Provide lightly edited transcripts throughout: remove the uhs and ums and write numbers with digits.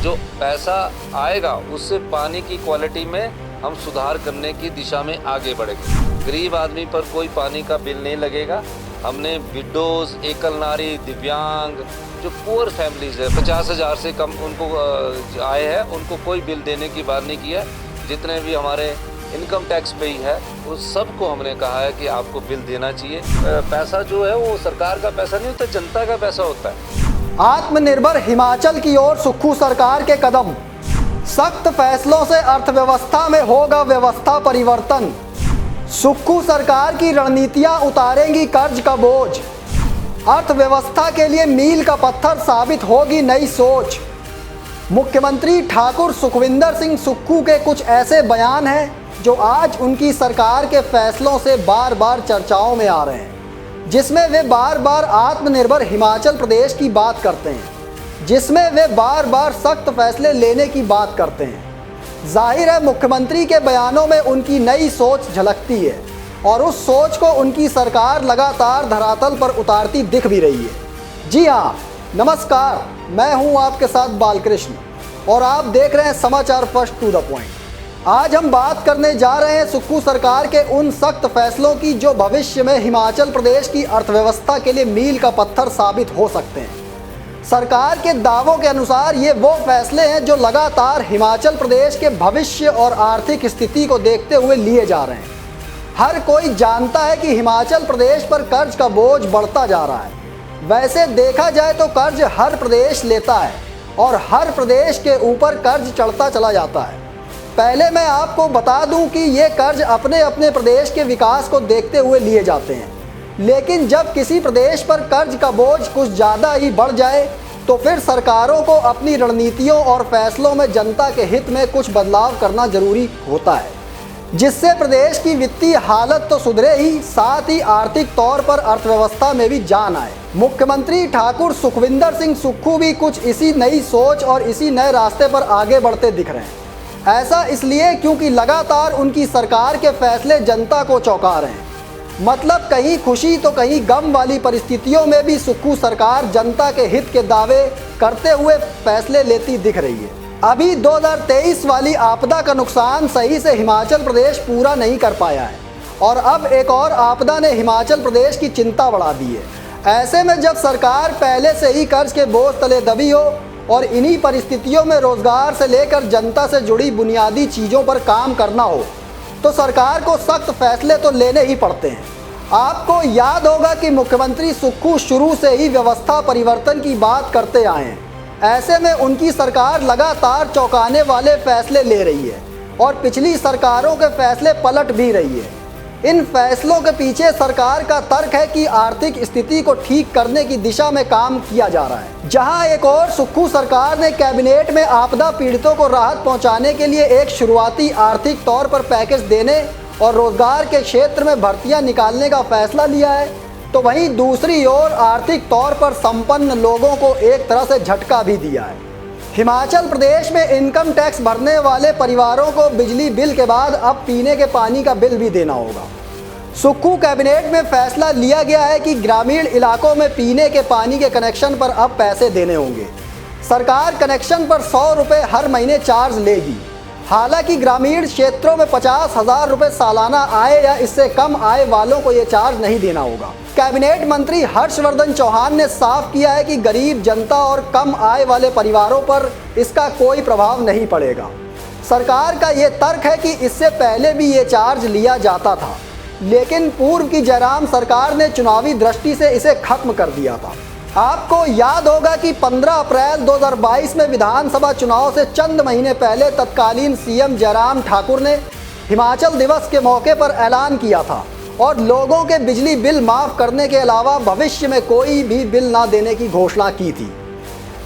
जो पैसा आएगा उससे पानी की क्वालिटी में हम सुधार करने की दिशा में आगे बढ़ेंगे। गरीब आदमी पर कोई पानी का बिल नहीं लगेगा। हमने विडोज, एकल नारी, दिव्यांग, जो पुअर फैमिलीज है 50,000 से कम उनको आए हैं, उनको कोई बिल देने की बात नहीं किया। जितने भी हमारे इनकम टैक्स पे ही है उस सबको हमने कहा है कि आपको बिल देना चाहिए। पैसा जो है वो सरकार का पैसा नहीं होता, जनता का पैसा होता है। आत्मनिर्भर हिमाचल की ओर सुक्खू सरकार के कदम। सख्त फैसलों से अर्थव्यवस्था में होगा व्यवस्था परिवर्तन। सुक्खू सरकार की रणनीतियां उतारेंगी कर्ज का बोझ। अर्थव्यवस्था के लिए मील का पत्थर साबित होगी नई सोच। मुख्यमंत्री ठाकुर सुखविंदर सिंह सुक्खू के कुछ ऐसे बयान हैं जो आज उनकी सरकार के फैसलों से बार बार चर्चाओं में आ रहे हैं, जिसमें वे बार बार आत्मनिर्भर हिमाचल प्रदेश की बात करते हैं, जिसमें वे बार बार सख्त फैसले लेने की बात करते हैं। जाहिर है मुख्यमंत्री के बयानों में उनकी नई सोच झलकती है और उस सोच को उनकी सरकार लगातार धरातल पर उतारती दिख भी रही है। जी हाँ, नमस्कार, मैं हूँ आपके साथ बालकृष्ण और आप देख रहे हैं समाचार फर्स्ट टू द पॉइंट। आज हम बात करने जा रहे हैं सुक्खू सरकार के उन सख्त फैसलों की जो भविष्य में हिमाचल प्रदेश की अर्थव्यवस्था के लिए मील का पत्थर साबित हो सकते हैं। सरकार के दावों के अनुसार ये वो फैसले हैं जो लगातार हिमाचल प्रदेश के भविष्य और आर्थिक स्थिति को देखते हुए लिए जा रहे हैं। हर कोई जानता है कि हिमाचल प्रदेश पर कर्ज का बोझ बढ़ता जा रहा है। वैसे देखा जाए तो कर्ज हर प्रदेश लेता है और हर प्रदेश के ऊपर कर्ज चढ़ता चला जाता है। पहले मैं आपको बता दूं कि ये कर्ज अपने अपने प्रदेश के विकास को देखते हुए लिए जाते हैं, लेकिन जब किसी प्रदेश पर कर्ज का बोझ कुछ ज़्यादा ही बढ़ जाए तो फिर सरकारों को अपनी रणनीतियों और फैसलों में जनता के हित में कुछ बदलाव करना जरूरी होता है, जिससे प्रदेश की वित्तीय हालत तो सुधरे ही, साथ ही आर्थिक तौर पर अर्थव्यवस्था में भी जान आए। मुख्यमंत्री ठाकुर सुखविंदर सिंह सुक्खू भी कुछ इसी नई सोच और इसी नए रास्ते पर आगे बढ़ते दिख रहे हैं। ऐसा इसलिए क्योंकि लगातार उनकी सरकार के फैसले जनता को चौंका रहे हैं। मतलब कहीं खुशी तो कहीं गम वाली परिस्थितियों में भी सुक्खू सरकार जनता के हित के दावे करते हुए फैसले लेती दिख रही है। अभी 2023 वाली आपदा का नुकसान सही से हिमाचल प्रदेश पूरा नहीं कर पाया है और अब एक और आपदा ने हिमाचल प्रदेश की चिंता बढ़ा दी है। ऐसे में जब सरकार पहले से ही कर्ज के बोझ तले दबी हो और इन्हीं परिस्थितियों में रोजगार से लेकर जनता से जुड़ी बुनियादी चीज़ों पर काम करना हो तो सरकार को सख्त फैसले तो लेने ही पड़ते हैं। आपको याद होगा कि मुख्यमंत्री सुक्खू शुरू से ही व्यवस्था परिवर्तन की बात करते आए हैं। ऐसे में उनकी सरकार लगातार चौंकाने वाले फैसले ले रही है और पिछली सरकारों के फैसले पलट भी रही है। इन फैसलों के पीछे सरकार का तर्क है कि आर्थिक स्थिति को ठीक करने की दिशा में काम किया जा रहा है। जहां एक और सुक्खू सरकार ने कैबिनेट में आपदा पीड़ितों को राहत पहुंचाने के लिए एक शुरुआती आर्थिक तौर पर पैकेज देने और रोजगार के क्षेत्र में भर्तियां निकालने का फैसला लिया है, तो वहीं दूसरी ओर आर्थिक तौर पर संपन्न लोगों को एक तरह से झटका भी दिया है। हिमाचल प्रदेश में इनकम टैक्स भरने वाले परिवारों को बिजली बिल के बाद अब पीने के पानी का बिल भी देना होगा। सुक्खू कैबिनेट में फैसला लिया गया है कि ग्रामीण इलाकों में पीने के पानी के कनेक्शन पर अब पैसे देने होंगे। सरकार कनेक्शन पर 100 रुपये हर महीने चार्ज लेगी। हालांकि ग्रामीण क्षेत्रों में 50,000 रुपये सालाना आय या इससे कम आय वालों को ये चार्ज नहीं देना होगा। कैबिनेट मंत्री हर्षवर्धन चौहान ने साफ किया है कि गरीब जनता और कम आय वाले परिवारों पर इसका कोई प्रभाव नहीं पड़ेगा। सरकार का ये तर्क है कि इससे पहले भी ये चार्ज लिया जाता था, लेकिन पूर्व की जयराम सरकार ने चुनावी दृष्टि से इसे खत्म कर दिया था। आपको याद होगा कि 15 अप्रैल 2022 में विधानसभा चुनाव से चंद महीने पहले तत्कालीन सीएम जयराम ठाकुर ने हिमाचल दिवस के मौके पर ऐलान किया था और लोगों के बिजली बिल माफ़ करने के अलावा भविष्य में कोई भी बिल ना देने की घोषणा की थी।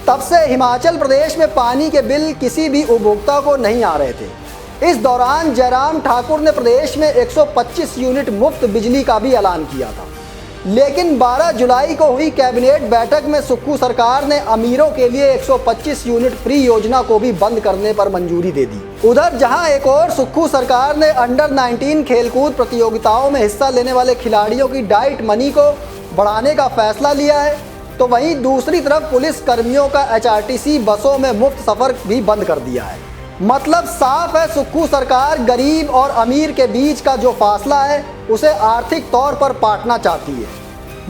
तब से हिमाचल प्रदेश में पानी के बिल किसी भी उपभोक्ता को नहीं आ रहे थे। इस दौरान जयराम ठाकुर ने प्रदेश में 125 यूनिट मुफ्त बिजली का भी ऐलान किया था, लेकिन 12 जुलाई को हुई कैबिनेट बैठक में सुक्खू सरकार ने अमीरों के लिए 125 यूनिट फ्री योजना को भी बंद करने पर मंजूरी दे दी। उधर जहां एक और सुक्खू सरकार ने अंडर 19 खेलकूद प्रतियोगिताओं में हिस्सा लेने वाले खिलाड़ियों की डाइट मनी को बढ़ाने का फैसला लिया है, तो वहीं दूसरी तरफ पुलिस कर्मियों का HRTC बसों में मुफ्त सफ़र भी बंद कर दिया है। मतलब साफ है, सुक्खू सरकार गरीब और अमीर के बीच का जो फासला है उसे आर्थिक तौर पर पाटना चाहती है।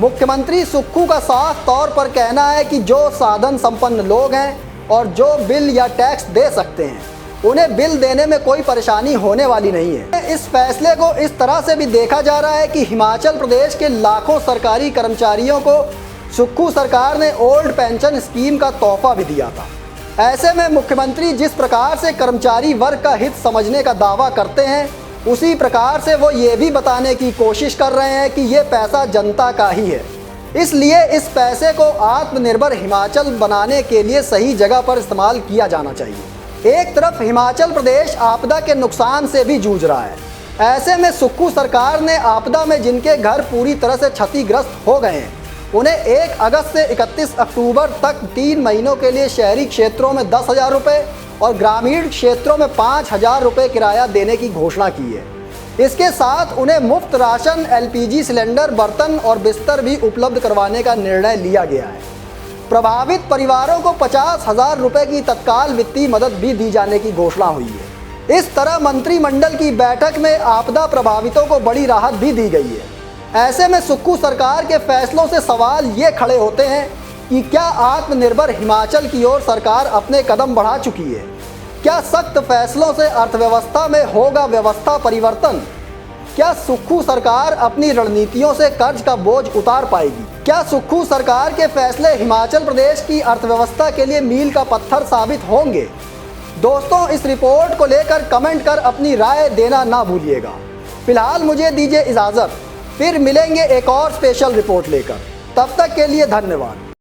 मुख्यमंत्री सुक्खू का साफ तौर पर कहना है कि जो साधन संपन्न लोग हैं और जो बिल या टैक्स दे सकते हैं, उन्हें बिल देने में कोई परेशानी होने वाली नहीं है। इस फैसले को इस तरह से भी देखा जा रहा है कि हिमाचल प्रदेश के लाखों सरकारी कर्मचारियों को सुक्खू सरकार ने ओल्ड पेंशन स्कीम का तोहफा भी दिया था। ऐसे में मुख्यमंत्री जिस प्रकार से कर्मचारी वर्ग का हित समझने का दावा करते हैं, उसी प्रकार से वो ये भी बताने की कोशिश कर रहे हैं कि ये पैसा जनता का ही है। इसलिए इस पैसे को आत्मनिर्भर हिमाचल बनाने के लिए सही जगह पर इस्तेमाल किया जाना चाहिए। एक तरफ हिमाचल प्रदेश आपदा के नुकसान से भी जूझ रहा है। ऐसे में सुक्खू सरकार ने आपदा में जिनके घर पूरी तरह से क्षतिग्रस्त हो गए हैं, उन्हें 1 अगस्त से 31 अक्टूबर तक 3 महीनों के लिए शहरी क्षेत्रों में 10,000 रुपये और ग्रामीण क्षेत्रों में 5,000 रुपये किराया देने की घोषणा की है। इसके साथ उन्हें मुफ्त राशन, LPG सिलेंडर, बर्तन और बिस्तर भी उपलब्ध करवाने का निर्णय लिया गया है। प्रभावित परिवारों को 50,000 रुपये की तत्काल वित्तीय मदद भी दी जाने की घोषणा हुई है। इस तरह मंत्रिमंडल की बैठक में आपदा प्रभावितों को बड़ी राहत भी दी गई है। ऐसे में सुक्खू सरकार के फैसलों से सवाल ये खड़े होते हैं कि क्या आत्मनिर्भर हिमाचल की ओर सरकार अपने कदम बढ़ा चुकी है? क्या सख्त फैसलों से अर्थव्यवस्था में होगा व्यवस्था परिवर्तन? क्या सुक्खू सरकार अपनी रणनीतियों से कर्ज का बोझ उतार पाएगी? क्या सुक्खू सरकार के फैसले हिमाचल प्रदेश की अर्थव्यवस्था के लिए मील का पत्थर साबित होंगे? दोस्तों, इस रिपोर्ट को लेकर कमेंट कर अपनी राय देना ना भूलिएगा। फिलहाल मुझे दीजिए इजाज़त, फिर मिलेंगे एक और स्पेशल रिपोर्ट लेकर। तब तक के लिए धन्यवाद।